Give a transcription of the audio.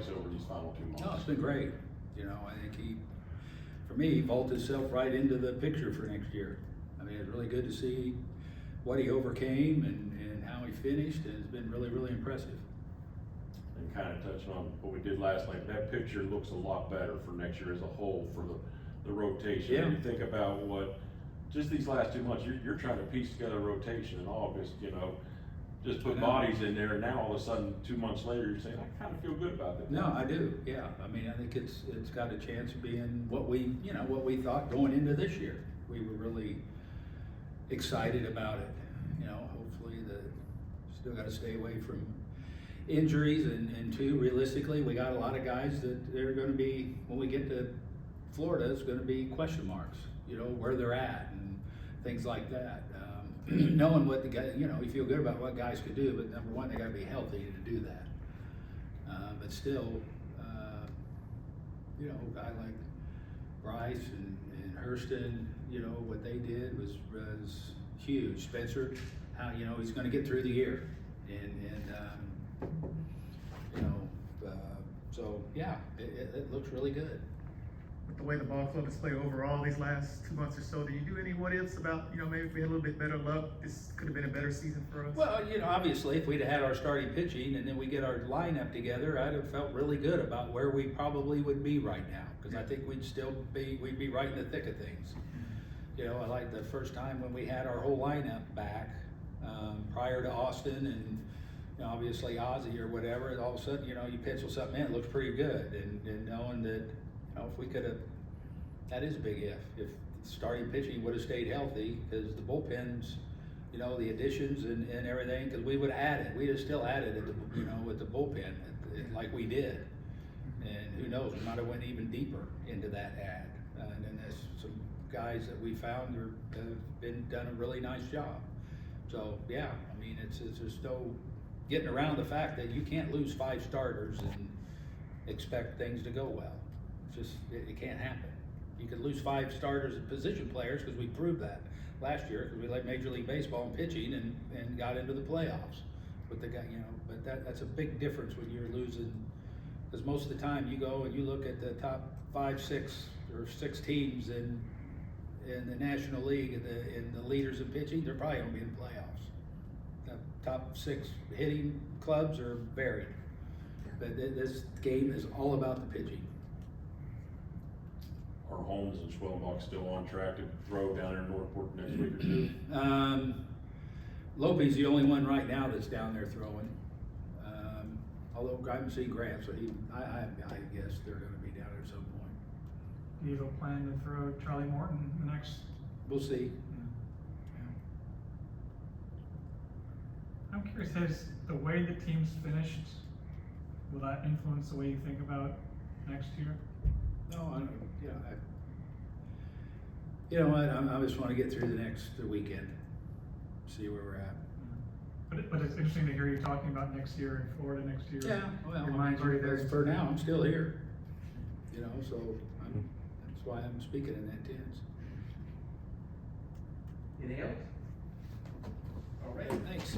place over these final 2 months? No, it's been great. You know, I think for me, he vaulted himself right into the picture for next year. I mean, it's really good to see what he overcame and how he finished, and it's been really, really impressive. And kind of touching on what we did last night, that picture looks a lot better for next year as a whole for the rotation. Yeah. When you think about what, just these last 2 months, you're trying to piece together a rotation in August, you know, just put bodies in there, and now all of a sudden, 2 months later, you're saying, I kind of feel good about that. No, I do, yeah. I mean, I think it's got a chance of being what we thought going into this year. We were really excited about it. You know, hopefully still got to stay away from injuries, and two, realistically, we got a lot of guys that they're going to be, when we get to Florida, it's going to be question marks, you know, where they're at and things like that. Knowing what the guy, you know, you feel good about what guys could do, but number one, they got to be healthy to do that. But still, you know, a guy like Bryce and Hurston, you know, what they did was huge. Spencer, how, you know, he's going to get through the year, and you know, so yeah, it looks really good. With the way the ball club has played overall these last 2 months or so, do you do any what ifs about, you know, maybe if we had a little bit better luck, this could have been a better season for us? Well, you know, obviously, if we'd had our starting pitching and then we get our lineup together, I'd have felt really good about where we probably would be right now, because I think we'd be right in the thick of things. You know, I like the first time when we had our whole lineup back, prior to Austin and, you know, obviously Ozzie or whatever, and all of a sudden, you know, you pencil something in, it looks pretty good, and knowing that, you know, if we could have, that is a big if starting pitching would have stayed healthy, because the bullpens, you know, the additions and everything, because we would have added, we'd have still added at the, you know, with the bullpen like we did, and who knows, we might have went even deeper into that add, and then there's some guys that we found have done a really nice job. So yeah, I mean, it's just no getting around the fact that you can't lose 5 starters and expect things to go well. It's just, it can't happen. You could lose 5 starters and position players, because we proved that last year, because we led Major League Baseball in pitching and got into the playoffs with the guy, you know, but that's a big difference when you're losing, because most of the time you go and you look at the top 5, 6 or 6 teams in the National League and the leaders in pitching, they're probably gonna be in the playoffs. The top 6 hitting clubs are buried, but this game is all about the pitching. Are Holmes and Schwellenbach still on track to throw down there in Northport next week or 2? Lopey's the only one right now that's down there throwing. Although I haven't seen Grant, so I guess they're going to be down there at some point. Do you have a plan to throw Charlie Morton the next? We'll see. I'm curious, has the way the team's finished, will that influence the way you think about next year? No, I don't. You know what? I just want to get through the weekend, see where we're at. But it's interesting to hear you talking about next year in Florida next year. Yeah, well, Your mind's already there. for now, I'm still here. You know, so that's why I'm speaking in that tense. Anything else? All right, thanks.